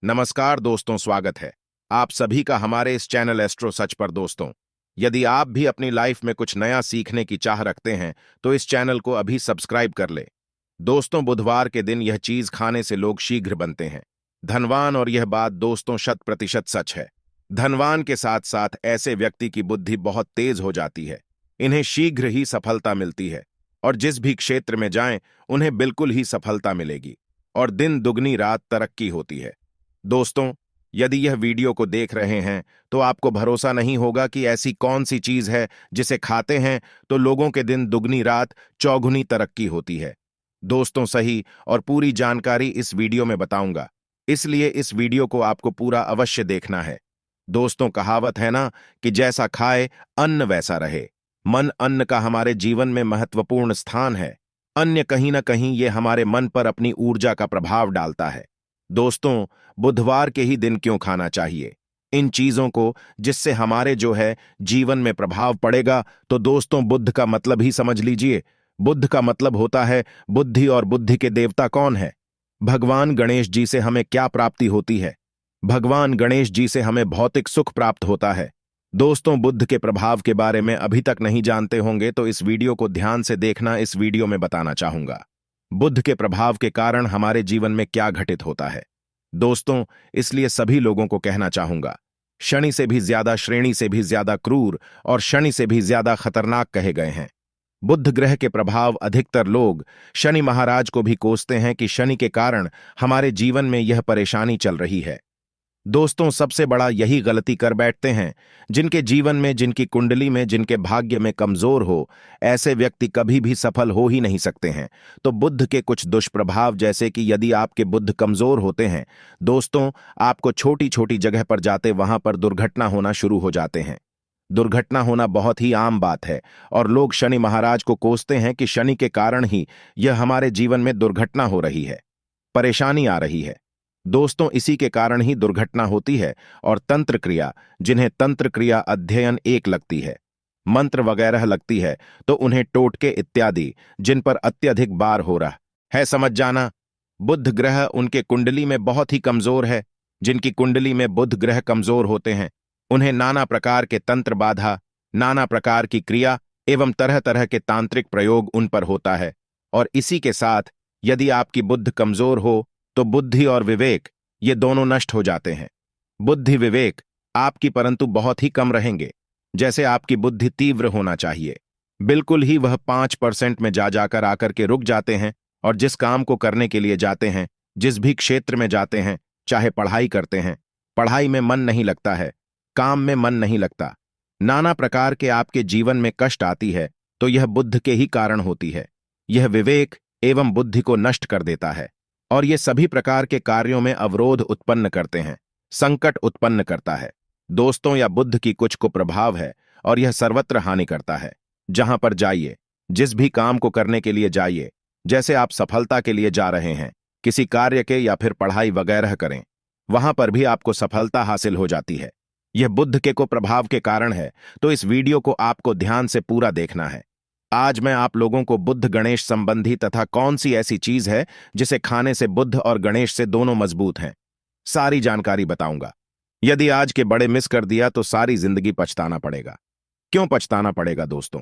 नमस्कार दोस्तों, स्वागत है आप सभी का हमारे इस चैनल एस्ट्रो सच पर। दोस्तों, यदि आप भी अपनी लाइफ में कुछ नया सीखने की चाह रखते हैं तो इस चैनल को अभी सब्सक्राइब कर ले। दोस्तों, बुधवार के दिन यह चीज खाने से लोग शीघ्र बनते हैं धनवान, और यह बात दोस्तों 100% सच है। धनवान के साथ साथ ऐसे व्यक्ति की बुद्धि बहुत तेज हो जाती है, इन्हें शीघ्र ही सफलता मिलती है और जिस भी क्षेत्र में जाएं उन्हें बिल्कुल ही सफलता मिलेगी और दिन दुगनी रात तरक्की होती है। दोस्तों, यदि यह वीडियो को देख रहे हैं तो आपको भरोसा नहीं होगा कि ऐसी कौन सी चीज है जिसे खाते हैं तो लोगों के दिन दुगनी रात चौगुनी तरक्की होती है। दोस्तों, सही और पूरी जानकारी इस वीडियो में बताऊंगा, इसलिए इस वीडियो को आपको पूरा अवश्य देखना है। दोस्तों, कहावत है ना कि जैसा खाए अन्न वैसा रहे। मन अन्न का हमारे जीवन में महत्वपूर्ण स्थान है। अन्य कहीं ना कहीं ये हमारे मन पर अपनी ऊर्जा का प्रभाव डालता है। दोस्तों, बुधवार के ही दिन क्यों खाना चाहिए इन चीजों को जिससे हमारे जो है जीवन में प्रभाव पड़ेगा? तो दोस्तों, बुद्ध का मतलब ही समझ लीजिए। बुद्ध का मतलब होता है बुद्धि, और बुद्धि के देवता कौन है? भगवान गणेश जी से हमें क्या प्राप्ति होती है? भगवान गणेश जी से हमें भौतिक सुख प्राप्त होता है। दोस्तों, बुद्ध के प्रभाव के बारे में अभी तक नहीं जानते होंगे तो इस वीडियो को ध्यान से देखना। इस वीडियो में बताना चाहूंगा बुद्ध के प्रभाव के कारण हमारे जीवन में क्या घटित होता है। दोस्तों, इसलिए सभी लोगों को कहना चाहूंगा, शनि से भी ज्यादा, श्रेणी से भी ज्यादा क्रूर और शनि से भी ज्यादा खतरनाक कहे गए हैं। बुध ग्रह के प्रभाव अधिकतर लोग शनि महाराज को भी कोसते हैं कि शनि के कारण हमारे जीवन में यह परेशानी चल रही है। दोस्तों, सबसे बड़ा यही गलती कर बैठते हैं जिनके जीवन में, जिनकी कुंडली में, जिनके भाग्य में कमजोर हो, ऐसे व्यक्ति कभी भी सफल हो ही नहीं सकते हैं। तो बुद्ध के कुछ दुष्प्रभाव, जैसे कि यदि आपके बुद्ध कमजोर होते हैं दोस्तों, आपको छोटी छोटी जगह पर जाते वहां पर दुर्घटना होना शुरू हो जाते हैं। दुर्घटना होना बहुत ही आम बात है और लोग शनि महाराज को कोसते हैं कि शनि के कारण ही यह हमारे जीवन में दुर्घटना हो रही है, परेशानी आ रही है। दोस्तों, इसी के कारण ही दुर्घटना होती है। और तंत्र क्रिया, जिन्हें तंत्र क्रिया अध्ययन एक लगती है, मंत्र वगैरह लगती है, तो उन्हें टोटके इत्यादि जिन पर अत्यधिक बार हो रहा है, समझ जाना। बुध ग्रह उनके कुंडली में बहुत ही कमजोर है। जिनकी कुंडली में बुध ग्रह कमजोर होते हैं उन्हें नाना प्रकार के तंत्र बाधा, नाना प्रकार की क्रिया एवं तरह तरह के तांत्रिक प्रयोग उन पर होता है। और इसी के साथ यदि आपकी बुद्ध कमजोर हो तो बुद्धि और विवेक ये दोनों नष्ट हो जाते हैं। बुद्धि विवेक आपकी परंतु बहुत ही कम रहेंगे। जैसे आपकी बुद्धि तीव्र होना चाहिए, बिल्कुल ही वह 5% में जा जाकर आकर के रुक जाते हैं। और जिस काम को करने के लिए जाते हैं, जिस भी क्षेत्र में जाते हैं, चाहे पढ़ाई करते हैं, पढ़ाई में मन नहीं लगता है, काम में मन नहीं लगता, नाना प्रकार के आपके जीवन में कष्ट आती है, तो यह बुद्ध के ही कारण होती है। यह विवेक एवं बुद्धि को नष्ट कर देता है और ये सभी प्रकार के कार्यों में अवरोध उत्पन्न करते हैं, संकट उत्पन्न करता है। दोस्तों, यह बुद्ध की कुछ कुप्रभाव है और यह सर्वत्र हानि करता है। जहां पर जाइए, जिस भी काम को करने के लिए जाइए, जैसे आप सफलता के लिए जा रहे हैं, किसी कार्य के या फिर पढ़ाई वगैरह करें, वहां पर भी आपको सफलता हासिल हो जाती है। यह बुद्ध के कुप्रभाव के कारण है। तो इस वीडियो को आपको ध्यान से पूरा देखना है। आज मैं आप लोगों को बुद्ध गणेश संबंधी तथा कौन सी ऐसी चीज है जिसे खाने से बुद्ध और गणेश से दोनों मजबूत हैं, सारी जानकारी बताऊंगा। यदि आज के बड़े मिस कर दिया तो सारी जिंदगी पछताना पड़ेगा। क्यों पछताना पड़ेगा दोस्तों?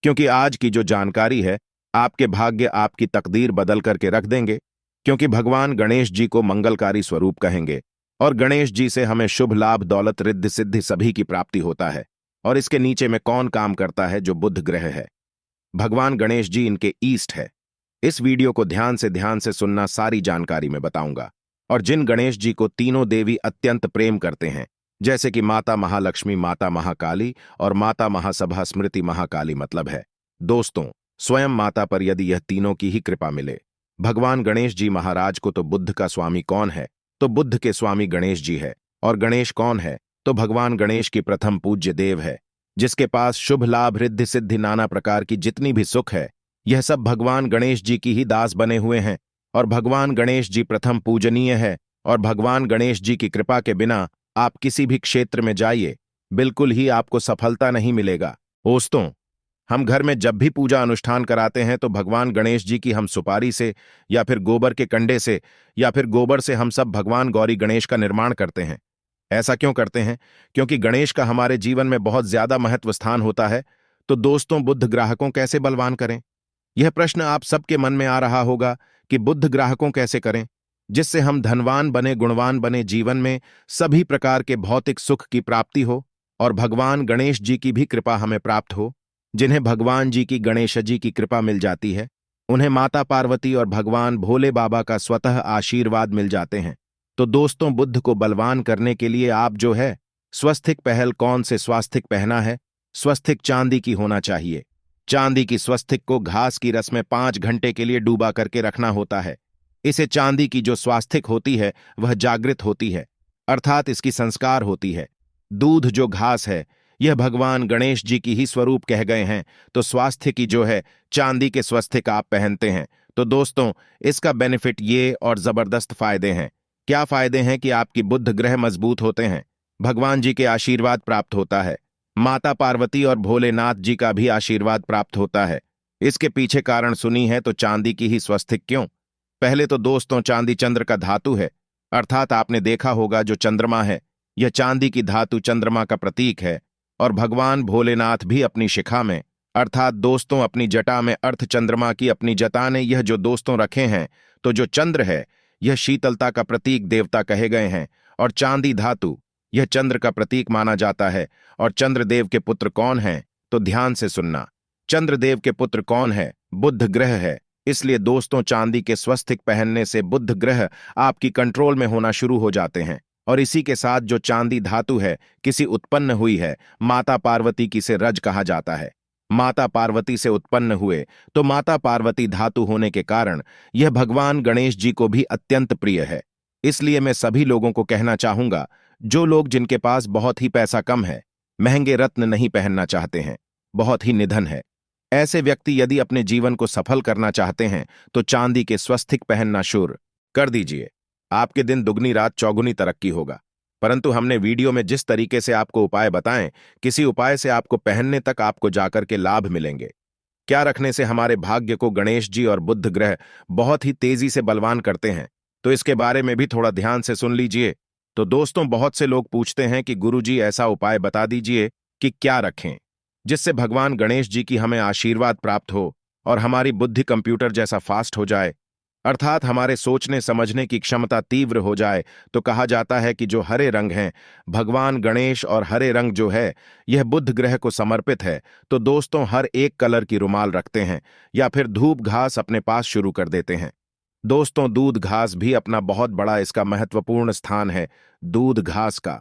क्योंकि आज की जो जानकारी है आपके भाग्य, आपकी तकदीर बदल करके रख देंगे। क्योंकि भगवान गणेश जी को मंगलकारी स्वरूप कहेंगे और गणेश जी से हमें शुभ लाभ, दौलत, रिद्धि सिद्धि सभी की प्राप्ति होता है। और इसके नीचे में कौन काम करता है? जो बुध ग्रह है, भगवान गणेश जी इनके ईस्ट है। इस वीडियो को ध्यान से सुनना, सारी जानकारी में बताऊंगा। और जिन गणेश जी को तीनों देवी अत्यंत प्रेम करते हैं, जैसे कि माता महालक्ष्मी, माता महाकाली और माता महासभा स्मृति महाकाली, मतलब है दोस्तों स्वयं माता पर यदि यह तीनों की ही कृपा मिले। भगवान गणेश जी महाराज को तो बुद्ध का स्वामी कौन है? तो बुद्ध के स्वामी गणेश जी है। और गणेश कौन है? तो भगवान गणेश की प्रथम पूज्य देव है, जिसके पास शुभ लाभ, रिद्धि सिद्धि, नाना प्रकार की जितनी भी सुख है, यह सब भगवान गणेश जी की ही दास बने हुए हैं। और भगवान गणेश जी प्रथम पूजनीय है। और भगवान गणेश जी की कृपा के बिना आप किसी भी क्षेत्र में जाइए, बिल्कुल ही आपको सफलता नहीं मिलेगा। दोस्तों, हम घर में जब भी पूजा अनुष्ठान कराते हैं तो भगवान गणेश जी की हम सुपारी से या फिर गोबर के कंडे से या फिर गोबर से हम सब भगवान गौरी गणेश का निर्माण करते हैं। ऐसा क्यों करते हैं? क्योंकि गणेश का हमारे जीवन में बहुत ज्यादा महत्व स्थान होता है। तो दोस्तों, बुद्ध ग्राहकों कैसे बलवान करें? यह प्रश्न आप सबके मन में आ रहा होगा कि बुद्ध ग्राहकों कैसे करें जिससे हम धनवान बने, गुणवान बने, जीवन में सभी प्रकार के भौतिक सुख की प्राप्ति हो और भगवान गणेश जी की भी कृपा हमें प्राप्त हो। जिन्हें भगवान जी की, गणेश जी की कृपा मिल जाती है, उन्हें माता पार्वती और भगवान भोले बाबा का स्वतः आशीर्वाद मिल जाते हैं। तो दोस्तों, बुद्ध को बलवान करने के लिए आप जो है स्वस्तिक पहल कौन से स्वास्तिक पहना है? स्वस्तिक चांदी की होना चाहिए। चांदी की स्वस्तिक को घास की रस में 5 घंटे के लिए डूबा करके रखना होता है। इसे चांदी की जो स्वास्तिक होती है वह जागृत होती है, अर्थात इसकी संस्कार होती है। दूध जो घास है यह भगवान गणेश जी की ही स्वरूप कह गए हैं। तो स्वास्थ्य की जो है चांदी के स्वस्तिक आप पहनते हैं। तो दोस्तों, इसका बेनिफिट ये और जबरदस्त फायदे हैं। क्या फायदे हैं? कि आपकी बुद्ध ग्रह मजबूत होते हैं, भगवान जी के आशीर्वाद प्राप्त होता है, माता पार्वती और भोलेनाथ जी का भी आशीर्वाद प्राप्त होता है। इसके पीछे कारण सुनी है तो चांदी की ही स्वस्तिक क्यों? पहले तो दोस्तों, चांदी चंद्र का धातु है, अर्थात आपने देखा होगा जो चंद्रमा है यह चांदी की धातु चंद्रमा का प्रतीक है। और भगवान भोलेनाथ भी अपनी शिखा में, अर्थात दोस्तों अपनी जटा में अर्थ चंद्रमा की अपनी जटा ने यह जो दोस्तों रखे हैं, तो जो चंद्र है यह शीतलता का प्रतीक देवता कहे गए हैं और चांदी धातु यह चंद्र का प्रतीक माना जाता है। और चंद्रदेव के पुत्र कौन हैं? तो ध्यान से सुनना, चंद्रदेव के पुत्र कौन है? बुद्ध ग्रह है। इसलिए दोस्तों, चांदी के स्वस्तिक पहनने से बुद्ध ग्रह आपकी कंट्रोल में होना शुरू हो जाते हैं। और इसी के साथ जो चांदी धातु है किसी उत्पन्न हुई है, माता पार्वती की से रज कहा जाता है। माता पार्वती से उत्पन्न हुए तो माता पार्वती धातु होने के कारण यह भगवान गणेश जी को भी अत्यंत प्रिय है। इसलिए मैं सभी लोगों को कहना चाहूंगा, जो लोग जिनके पास बहुत ही पैसा कम है, महंगे रत्न नहीं पहनना चाहते हैं, बहुत ही निधन है, ऐसे व्यक्ति यदि अपने जीवन को सफल करना चाहते हैं तो चांदी के स्वस्तिक पहनना शुरू कर दीजिए। आपके दिन दुगनी रात चौगुनी तरक्की होगा। परंतु हमने वीडियो में जिस तरीके से आपको उपाय बताएं, किसी उपाय से आपको पहनने तक आपको जाकर के लाभ मिलेंगे। क्या रखने से हमारे भाग्य को गणेश जी और बुद्ध ग्रह बहुत ही तेजी से बलवान करते हैं, तो इसके बारे में भी थोड़ा ध्यान से सुन लीजिए। तो दोस्तों, बहुत से लोग पूछते हैं कि गुरुजी ऐसा उपाय बता दीजिए कि क्या रखें जिससे भगवान गणेश जी की हमें आशीर्वाद प्राप्त हो और हमारी बुद्धि कंप्यूटर जैसा फास्ट हो जाए, अर्थात हमारे सोचने समझने की क्षमता तीव्र हो जाए। तो कहा जाता है कि जो हरे रंग हैं, भगवान गणेश और हरे रंग जो है यह बुद्ध ग्रह को समर्पित है। तो दोस्तों, हर एक कलर की रुमाल रखते हैं या फिर धूप घास अपने पास शुरू कर देते हैं। दोस्तों, दूध घास भी अपना बहुत बड़ा इसका महत्वपूर्ण स्थान है। दूध घास का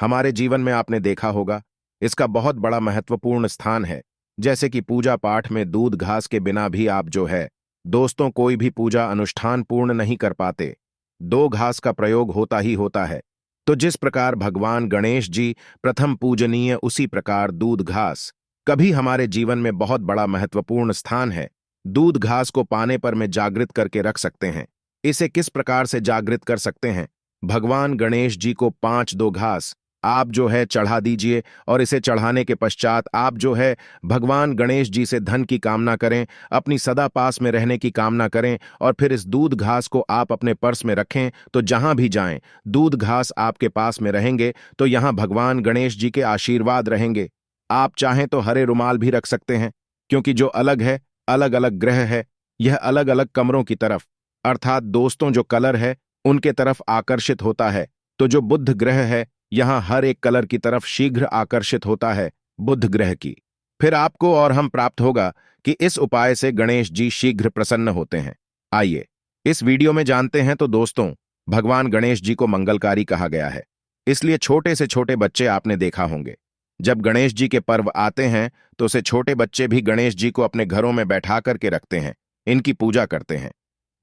हमारे जीवन में आपने देखा होगा, इसका बहुत बड़ा महत्वपूर्ण स्थान है। जैसे कि पूजा पाठ में दूध घास के बिना भी आप जो है दोस्तों कोई भी पूजा अनुष्ठान पूर्ण नहीं कर पाते। दो घास का प्रयोग होता ही होता है। तो जिस प्रकार भगवान गणेश जी प्रथम पूजनीय, उसी प्रकार दूध घास कभी हमारे जीवन में बहुत बड़ा महत्वपूर्ण स्थान है। दूध घास को पाने पर में जागृत करके रख सकते हैं। इसे किस प्रकार से जागृत कर सकते हैं? भगवान गणेश जी को 5 दो घास आप जो है चढ़ा दीजिए और इसे चढ़ाने के पश्चात आप जो है भगवान गणेश जी से धन की कामना करें, अपनी सदा पास में रहने की कामना करें और फिर इस दूध घास को आप अपने पर्स में रखें। तो जहां भी जाएं, दूध घास आपके पास में रहेंगे तो यहां भगवान गणेश जी के आशीर्वाद रहेंगे। आप चाहें तो हरे रुमाल भी रख सकते हैं, क्योंकि जो अलग है, अलग अलग ग्रह है, यह अलग अलग कमरों की तरफ, अर्थात दोस्तों जो कलर है उनके तरफ आकर्षित होता है। तो जो बुद्ध ग्रह है यहां हर एक कलर की तरफ शीघ्र आकर्षित होता है बुद्ध ग्रह की। फिर आपको और हम प्राप्त होगा कि इस उपाय से गणेश जी शीघ्र प्रसन्न होते हैं। आइए इस वीडियो में जानते हैं। तो दोस्तों, भगवान गणेश जी को मंगलकारी कहा गया है, इसलिए छोटे से छोटे बच्चे आपने देखा होंगे, जब गणेश जी के पर्व आते हैं तो उसे छोटे बच्चे भी गणेश जी को अपने घरों में बैठा करके रखते हैं, इनकी पूजा करते हैं।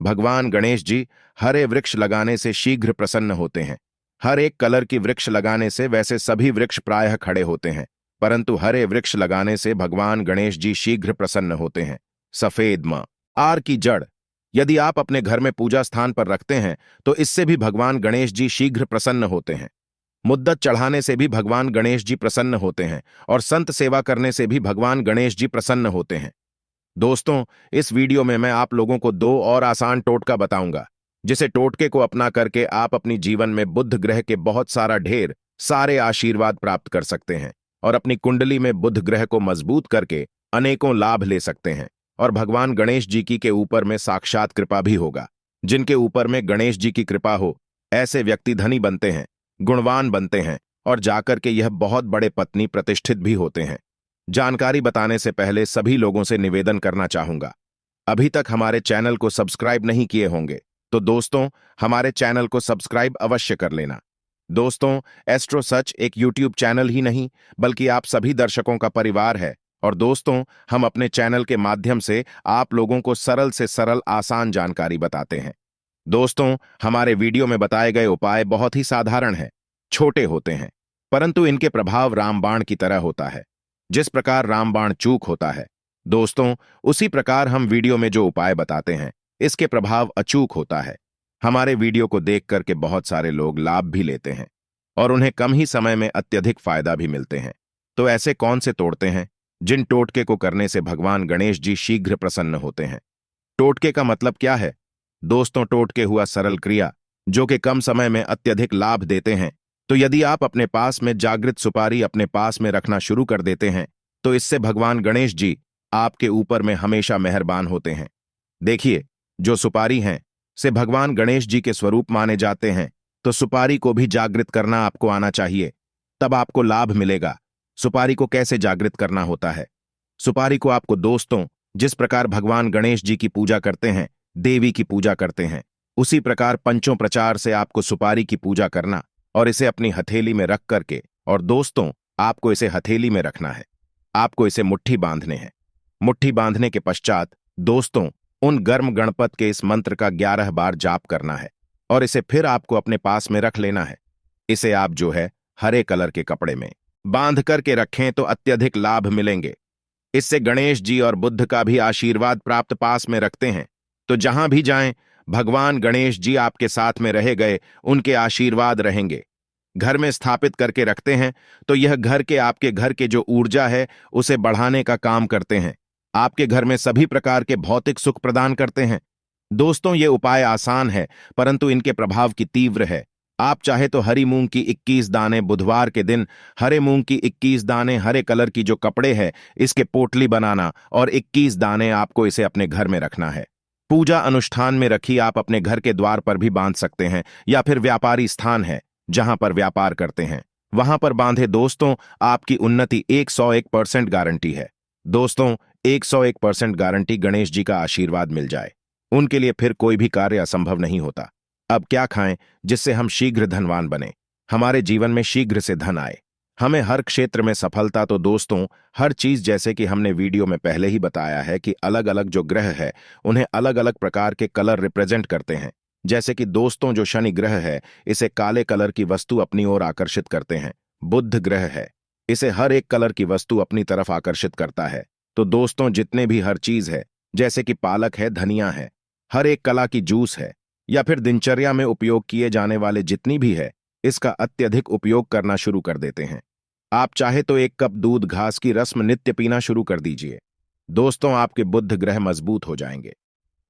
भगवान गणेश जी हरे वृक्ष लगाने से शीघ्र प्रसन्न होते हैं। हर एक कलर की वृक्ष लगाने से वैसे सभी वृक्ष प्रायः खड़े होते हैं, परंतु हरे वृक्ष लगाने से भगवान गणेश जी शीघ्र प्रसन्न होते हैं। सफेद मां आर की जड़ यदि आप अपने घर में पूजा स्थान पर रखते हैं तो इससे भी भगवान गणेश जी शीघ्र प्रसन्न होते हैं। मुद्दत चढ़ाने से भी भगवान गणेश जी प्रसन्न होते हैं और संत सेवा करने से भी भगवान गणेश जी प्रसन्न होते हैं। दोस्तों, इस वीडियो में मैं आप लोगों को दो और आसान टोटका बताऊंगा, जिसे टोटके को अपना करके आप अपनी जीवन में बुध ग्रह के बहुत ढेर सारे आशीर्वाद प्राप्त कर सकते हैं और अपनी कुंडली में बुध ग्रह को मजबूत करके अनेकों लाभ ले सकते हैं। और भगवान गणेश जी की के ऊपर में साक्षात कृपा भी होगा। जिनके ऊपर में गणेश जी की कृपा हो, ऐसे व्यक्ति धनी बनते हैं, गुणवान बनते हैं और जाकर के यह बहुत बड़े पत्नी प्रतिष्ठित भी होते हैं। जानकारी बताने से पहले सभी लोगों से निवेदन करना चाहूंगा, अभी तक हमारे चैनल को सब्सक्राइब नहीं किए होंगे तो दोस्तों हमारे चैनल को सब्सक्राइब अवश्य कर लेना। दोस्तों, एस्ट्रो सच एक यूट्यूब चैनल ही नहीं बल्कि आप सभी दर्शकों का परिवार है और दोस्तों हम अपने चैनल के माध्यम से आप लोगों को सरल से सरल आसान जानकारी बताते हैं। दोस्तों, हमारे वीडियो में बताए गए उपाय बहुत ही साधारण हैं, छोटे होते हैं, परंतु इनके प्रभाव रामबाण की तरह होता है। जिस प्रकार रामबाण चूक होता है दोस्तों, उसी प्रकार हम वीडियो में जो उपाय बताते हैं इसके प्रभाव अचूक होता है। हमारे वीडियो को देख करके बहुत सारे लोग लाभ भी लेते हैं और उन्हें कम ही समय में अत्यधिक फायदा भी मिलते हैं। तो ऐसे कौन से तोड़ते हैं जिन टोटके को करने से भगवान गणेश जी शीघ्र प्रसन्न होते हैं? टोटके का मतलब क्या है दोस्तों? टोटके हुआ सरल क्रिया जो कि कम समय में अत्यधिक लाभ देते हैं। तो यदि आप अपने पास में जागृत सुपारी अपने पास में रखना शुरू कर देते हैं तो इससे भगवान गणेश जी आपके ऊपर में हमेशा मेहरबान होते हैं। देखिए, जो सुपारी हैं से भगवान गणेश जी के स्वरूप माने जाते हैं, तो सुपारी को भी जागृत करना आपको आना चाहिए, तब आपको लाभ मिलेगा। सुपारी को कैसे जागृत करना होता है? सुपारी को आपको दोस्तों जिस प्रकार भगवान गणेश जी की पूजा करते हैं, देवी की पूजा करते हैं, उसी प्रकार पंचों प्रचार से आपको सुपारी की पूजा करना और इसे अपनी हथेली में रख करके, और दोस्तों आपको इसे हथेली में रखना है, आपको इसे मुट्ठी बांधने हैं। मुट्ठी बांधने के पश्चात दोस्तों उन गर्म गणपत के इस मंत्र का 11 बार जाप करना है और इसे फिर आपको अपने पास में रख लेना है। इसे आप जो है हरे कलर के कपड़े में बांध करके रखें तो अत्यधिक लाभ मिलेंगे। इससे गणेश जी और बुद्ध का भी आशीर्वाद प्राप्त पास में रखते हैं, तो जहां भी जाएं भगवान गणेश जी आपके साथ में रहे गए, उनके आशीर्वाद रहेंगे। घर में स्थापित करके रखते हैं तो यह घर के आपके घर के जो ऊर्जा है उसे बढ़ाने का काम करते हैं, आपके घर में सभी प्रकार के भौतिक सुख प्रदान करते हैं। दोस्तों, ये उपाय आसान है परंतु इनके प्रभाव की तीव्र है। आप चाहे तो हरी मूंग की 21 दाने बुधवार के दिन, हरे मूंग की 21 दाने हरे कलर की जो कपड़े है इसके पोटली बनाना और 21 दाने आपको इसे अपने घर में रखना है। पूजा अनुष्ठान में रखी आप अपने घर के द्वार पर भी बांध सकते हैं या फिर व्यापारी स्थान है जहां पर व्यापार करते हैं वहां पर बांधे। दोस्तों, आपकी उन्नति 101% गारंटी है। दोस्तों, 101% गारंटी गणेश जी का आशीर्वाद मिल जाए, उनके लिए फिर कोई भी कार्य असंभव नहीं होता। अब क्या खाएं जिससे हम शीघ्र धनवान बने, हमारे जीवन में शीघ्र से धन आए, हमें हर क्षेत्र में सफलता? तो दोस्तों हर चीज जैसे कि हमने वीडियो में पहले ही बताया है कि अलग अलग जो ग्रह है उन्हें अलग अलग प्रकार के कलर रिप्रेजेंट करते हैं। जैसे कि दोस्तों जो शनि ग्रह है इसे काले कलर की वस्तु अपनी ओर आकर्षित करते हैं। बुध ग्रह है, इसे हर एक कलर की वस्तु अपनी तरफ आकर्षित करता है। तो दोस्तों जितने भी हर चीज है, जैसे कि पालक है, धनिया है, हर एक कला की जूस है या फिर दिनचर्या में उपयोग किए जाने वाले जितनी भी है, इसका अत्यधिक उपयोग करना शुरू कर देते हैं। आप चाहे तो 1 कप दूध घास की रस्म नित्य पीना शुरू कर दीजिए। दोस्तों, आपके बुध ग्रह मजबूत हो जाएंगे,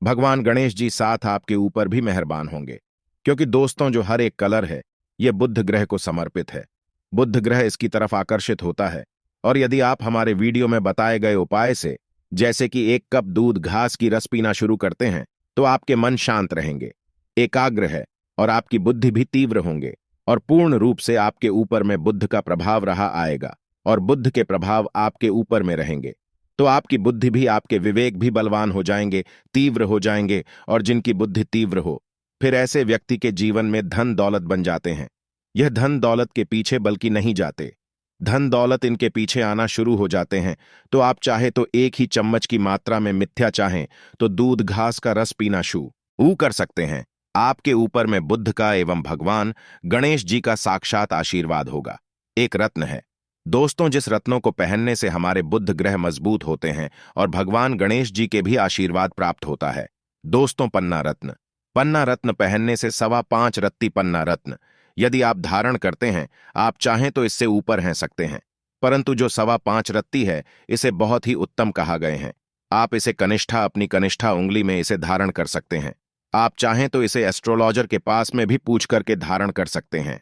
भगवान गणेश जी साथ आपके ऊपर भी मेहरबान होंगे, क्योंकि दोस्तों जो हर एक कलर है यह बुध ग्रह को समर्पित है। बुध ग्रह इसकी तरफ आकर्षित होता है और यदि आप हमारे वीडियो में बताए गए उपाय से जैसे कि 1 कप दूध घास की रस पीना शुरू करते हैं तो आपके मन शांत रहेंगे, एकाग्र है और आपकी बुद्धि भी तीव्र होंगे और पूर्ण रूप से आपके ऊपर में बुद्ध का प्रभाव रहा आएगा और बुद्ध के प्रभाव आपके ऊपर में रहेंगे। तो आपकी बुद्धि भी, आपके विवेक भी बलवान हो जाएंगे, तीव्र हो जाएंगे। और जिनकी बुद्धि तीव्र हो फिर ऐसे व्यक्ति के जीवन में धन दौलत बन जाते हैं। यह धन दौलत के पीछे बल्कि नहीं जाते, धन दौलत इनके पीछे आना शुरू हो जाते हैं। तो आप चाहे तो 1 ही चम्मच की मात्रा में मिथ्या चाहें तो दूध घास का रस पीना शुरू कर सकते हैं। आपके ऊपर में बुद्ध का एवं भगवान गणेश जी का साक्षात आशीर्वाद होगा। एक रत्न है दोस्तों, जिस रत्नों को पहनने से हमारे बुध ग्रह मजबूत होते हैं और भगवान गणेश जी के भी आशीर्वाद प्राप्त होता है। दोस्तों, पन्ना रत्न। पन्ना रत्न पहनने से 5.25 रत्ती पन्ना रत्न यदि आप धारण करते हैं, आप चाहें तो इससे ऊपर हैं सकते हैं, परंतु जो 5.25 रत्ती है, इसे बहुत ही उत्तम कहा गए हैं। आप इसे कनिष्ठा अपनी कनिष्ठा उंगली में इसे धारण कर सकते हैं। आप चाहें तो इसे एस्ट्रोलॉजर के पास में भी पूछ करके धारण कर सकते हैं।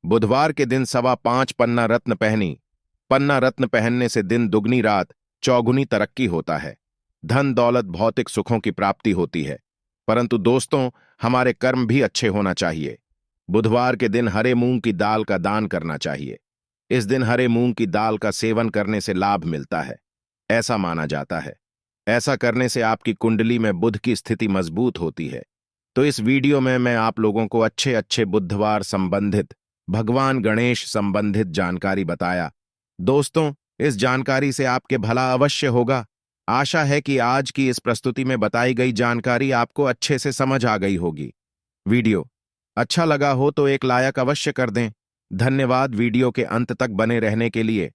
बुधवार के दिन 5.25 पन्ना रत्न पहनी। पन्ना रत्न पहनने से दिन दुगनी रात चौगुनी तरक्की होता है। धन दौलत भौतिक सुखों की प्राप्ति होती है। परंतु दोस्तों, हमारे कर्म भी अच्छे होना चाहिए। बुधवार के दिन हरे मूंग की दाल का दान करना चाहिए। इस दिन हरे मूंग की दाल का सेवन करने से लाभ मिलता है, ऐसा माना जाता है। ऐसा करने से आपकी कुंडली में बुध की स्थिति मजबूत होती है। तो इस वीडियो में मैं आप लोगों को अच्छे अच्छे बुधवार संबंधित, भगवान गणेश संबंधित जानकारी बताया। दोस्तों, इस जानकारी से आपके भला अवश्य होगा। आशा है कि आज की इस प्रस्तुति में बताई गई जानकारी आपको अच्छे से समझ आ गई होगी। वीडियो अच्छा लगा हो तो एक लाइक अवश्य कर दें। धन्यवाद वीडियो के अंत तक बने रहने के लिए।